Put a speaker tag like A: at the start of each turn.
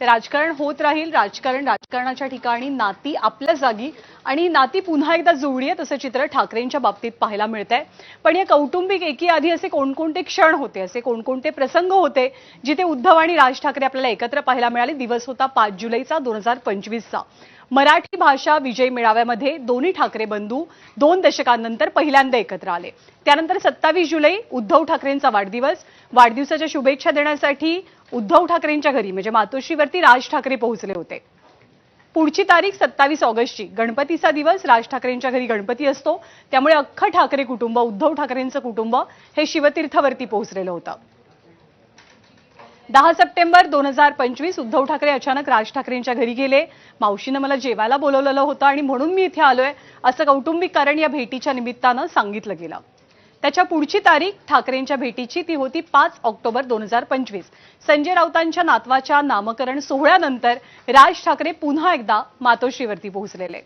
A: ते राजकारण होत राहील. राजकारणाच्या ठिकाणी नाती आपल्या जागी आणि नाती पुन्हा एकदा जुळली आहेत असं चित्र ठाकरेंच्या बाबतीत पाहायला मिळतंय. पण या कौटुंबिक एकी आधी असे कोणकोणते क्षण होते, असे कोणकोणते प्रसंग होते जिथे उद्धव आणि राज ठाकरे आपल्याला एकत्र पाहायला मिळाले. दिवस होता 5 जुलैचा 2025चा. मराठी भाषा विजय मेळाव्यामध्ये दोन्ही ठाकरे बंधू 2 दशकांनंतर पहिल्यांदा एकत्र आले. त्यानंतर 27 जुलै उद्धव ठाकरेंचा वाढदिवस. वाढदिवसाच्या शुभेच्छा देण्यासाठी उद्धव ठाकरेंच्या घरी म्हणजे मातोश्रीवरती राज ठाकरे पोहोचले होते. पुढची तारीख 27 ऑगस्टची, गणपतीचा दिवस. राज ठाकरेंच्या घरी गणपती असतो, त्यामुळे अख्खं ठाकरे कुटुंब, उद्धव ठाकरेंचं कुटुंब हे शिवतीर्थवरती पोहोचलेलं होतं. 10 सप्टेंबर 2025 उद्धव ठाकरे अचानक राज ठाकरेंच्या घरी गेले. मावशीनं मला जेवायला बोलवलेलं होतं आणि म्हणून मी इथे आलोय असं कौटुंबिक कारण या भेटीच्या निमित्तानं सांगितलं गेलं. त्याच्या पुढची तारीख ठाकरेंच्या भेटीची ती होती 5 ऑक्टोबर 2025. संजय राऊतांच्या नातवाच्या नामकरण सोहळ्यानंतर राज ठाकरे पुन्हा एकदा मातोश्रीवरती पोहोचलेले.